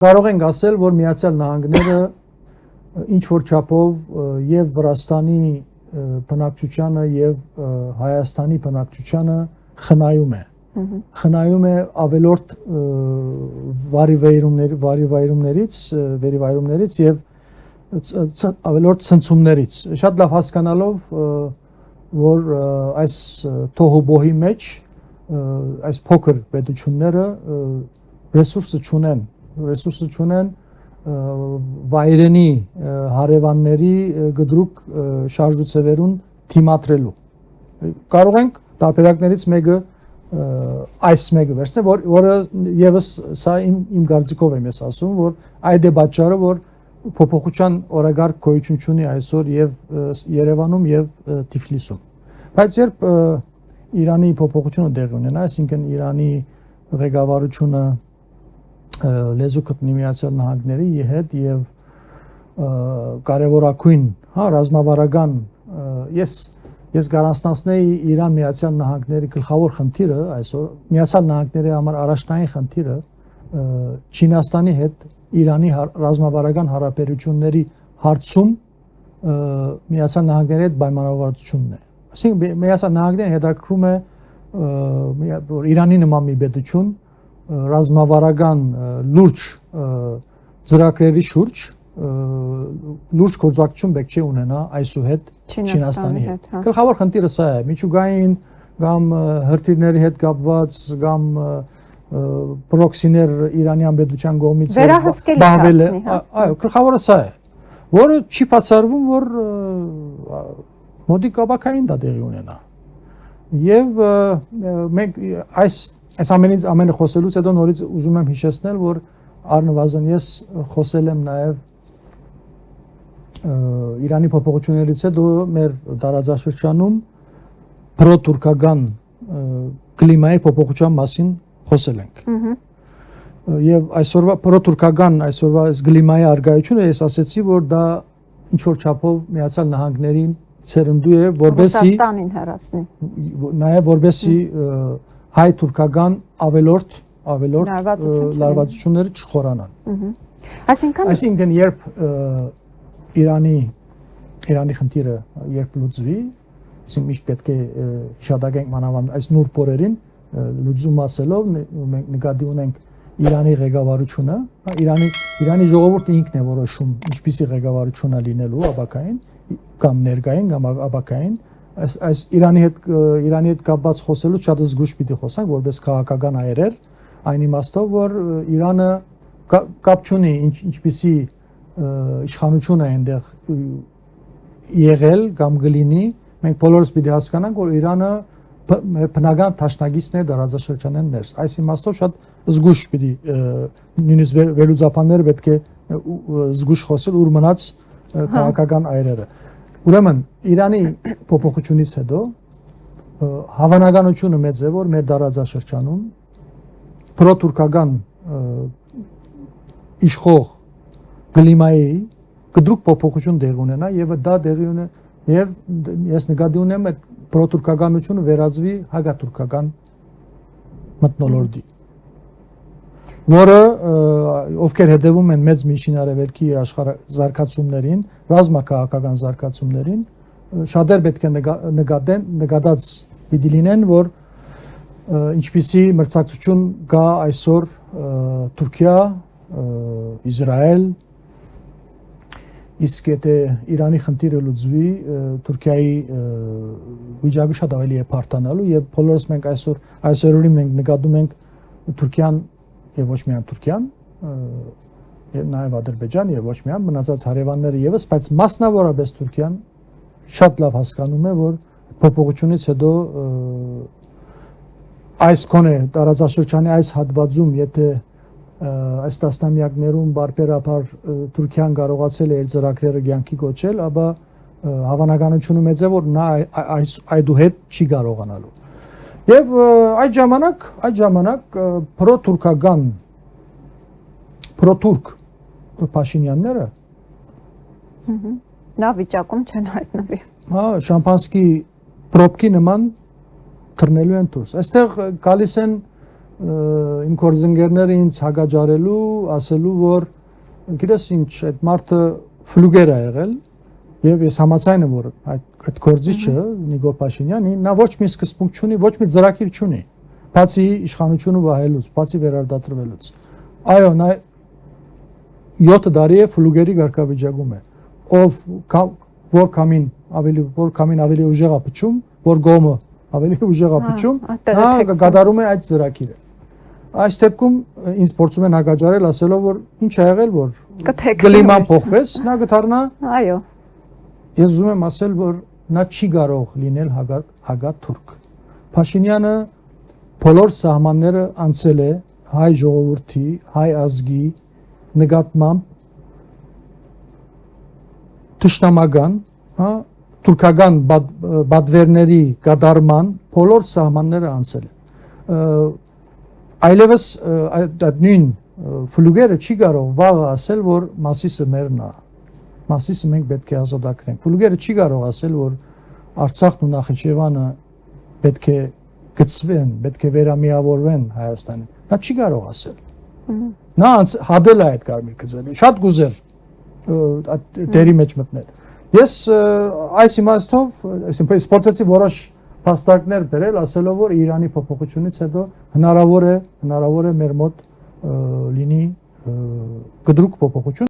Կարող ենք ասել, որ Միացյալ Նահանգները ինչ որ չափով եւ Վրաստանի բնակչությանը եւ Հայաստանի բնակչությանը խնայում է։ Խնայում է ավելորդ վերիվայրումներից եւ ավելորդ ցնցումներից։ Շատ լավ հասկանալով, որ այս թոհուբոհի մեջ այս փոքր պետությունները ռեսուրսը չունեն վայրենի հարևանների գդրուկ շարժուծևերուն թիմատրելու։ Կարող ենք տարբերակներից մեկը այս մեկը վերցնել, որը եւս սա իմ կարծիքով եմ ես ասում, որ այդ է պատճառը, որ փոփոխության օրագարկ գոյություն ունի այսօր եւ Երևանում եւ Թիֆլիսում։ Բայց երբ Իրանի փոփոխությունը տեղի ունենա, այսինքն Իրանի ղեկավարությունը լեզու գտնի Միացյալ Նահանգների հետ եւ կարևորագույն, ռազմավարական ես գարանցնեի Իրան Միացյալ Նահանգների գլխավոր խնդիրը այսօր Միացյալ Նահանգների համար առաջնային խնդիրը Չինաստանի հետ Իրանի ռազմավարական հարաբերությունների հարցում Միացյալ Նահանգների հետ պայմանավորվածությունն է։ Այսինքն Միացյալ Նահանգները հետաքրում է որ Իրանի նման մի պետություն ռազմավարական լուրջ ծրագրերի շուրջ լուրջ գործակցություն պետք է ունենա այսուհետ Չինաստանի հետ։ Գլխավոր խնդիրը սա է, միջուկային կամ հրթիռների հետ կապված կամ պրոքսիներ Իրանյան պետության կողմից վերահսկելի, այո, գլխավորը սա է, որը չի բացառվում, որ մոտիկ ապակային դա տեղի ունենա։ Եվ մենք այս ամենը խոսելուց հետո նորից ուզում եմ հիշեցնել, որ առնվազն ես խոսել եմ նաև Իրանի փոփոխություններից հետո մեր տարածաշրջանում պրոտուրքական կլիմայի փոփոխության մասին խոսել ենք։ Եվ այսօրվա պրոտուրքական այսօրվա այս կլիմայի արգայությունը ես ասացի, որ դա ինչ որ չափով Միացյալ Նահանգներին ցերնդու է, որբեսի Ռուսաստանին հեռացնի։ Նաև որբեսի հայ-թուրքական ավելորդ լարվածությունները չխորանան։ Այսինքն երբ Իրանի խնդիրը երբ լուծվի, այսինքն միշտ պետք է հիշատակենք մանավանդ այս նուրբ օրերին լուծում ասելով մենք նկատի ունենք Իրանի ղեկավարությունը, Իրանի ժողովուրդը ինքն է որոշում ինչպիսի ղեկավարություն է լինելու ապակային կամ ներկային կամ ապակային, այս Իրանի հետ կապված խոսելուց շատ զգուշ պիտի խոսանք որպես քաղաքական այրեր, այն իմաստով որ Իրանը կապ չունի ինչպիսի իշխանություն է այնտեղ եղել կամ գլինի, մենք բոլորս պիտի հասկանանք, որ Իրանը բնական դաշնակիցն է տարածաշրջանեն ներս։ Այս իմաստով շատ զգուշ պիտի նույնիսկ վերլուծաբանները պետք է զգուշ խոսել ուր մնաց քաղաքական այրերը։ Ուրեմն Իրանի փոփոխությունից հետո հավանականությունը մեծ է, որ մեր տարածաշրջանում պրոտուրքական իշխող կլիմայի գդրուկ փոփոխություն տեղի ունենա եւ դա տեղի ունենա եւ ես նկատի ունեմ այդ պրոտուրքականությունը վերածվի հակաթուրքական մթնոլորտի, որը ովքեր հետևում են մեծ միջինարևելքի աշխարհազարգացումներին, ռազմաքաղաքական զարգացումներին, շատեր պետք է նկատած պիտի լինեն, որ ինչպիսի մրցակցություն կա այսօր Թուրքիա, Իսրայել, իսկ եթե Իրանի խնդիրը լուծվի, Թուրքիայի վիճակը շատ ավելի է բարդանալու եւ բոլորս մենք այսօրին մենք նկատում ենք Թուրքիան եւ ոչ միայն Թուրքիան, եւ նաեւ Ադրբեջան եւ ոչ միայն մնացած հարևանները եւս, բայց մասնավորապես Թուրքիան շատ լավ հասկանում է, որ փոփոխությունից հետո այս կոնե տարածաշրջանի այս հատվածում, եթե այս տասնամյակներում բարբերաբար Թուրքիան կարողացել է իր ծրագրերը կյանքի կոչել, ապա հավանականությունը մեծ է, որ նա այդուհետ չի կարողանալու։ Եվ այդ ժամանակ պրոտուրքական պրոտուրք Փաշինյանները նա վիճակում չեն հայտնվի։ Շամպանսկի պրոբկի նման թռնելու են դուրս։ Այստեղ գալիս են իմ կորզընկերները ինձ հագաջարելու, ասելու, որ գիտես ինչ, այդ մարդը ֆլուգեր է եղել, եւ ես համաձայն եմ, որ այդ կորզիչը Նիգոր Փաշինյանը նա ոչ մի սկզբունք չունի, ոչ մի ծրագիր չունի, բացի իշխանությունը վահելուց, բացի վերարտադրվելուց։ Այո, նա 7 տարի է ֆլուգերի ղեկավարում է, որ կամին ավելի ուժեղ է փչում, որ գոմը ավելի ուժեղ է փչում, նա կատարում է այդ ծրագիրը։ Այս դեպքում ինձ փորձում են հագաջարել, ասելով, որ ինչ ա եղել, որ կլիման փոխվեց, նա կդառնա։ Այո։ Ես ուզում եմ ասել, որ նա չի կարող լինել հագաթուրք։ Փաշինյանը բոլոր սահմանները անցել է հայ ժողովրդի, հայ ազգի նկատմամբ թշնամական, հա, թուրքական բադվերների կատարման բոլոր սահմանները անցել է։ Այլևս այդ նույն ֆլուգերը չի կարող վաղը ասել, որ Մասիսը մերն է։ Մասիսը մենք պետք է ազատագրենք։ Ֆլուգերը չի կարող ասել, որ Արցախն ու Նախիջևանը պետք է գծվեն, պետք է վերամիավորվեն Հայաստանին։ Նա չի կարող ասել։ Նա հադել է այդ կարմիր գծերը։ Շատ գուզեր դերի մեջ մտնել։ Ես այս իմաստով, այսինքն սպորտեցի որոշ փաստարկներ բերել, ասելով, որ Իրանի փոփոխությունից հետո հնարավոր է մեր մոտ լինի գդրուկ փոփոխություն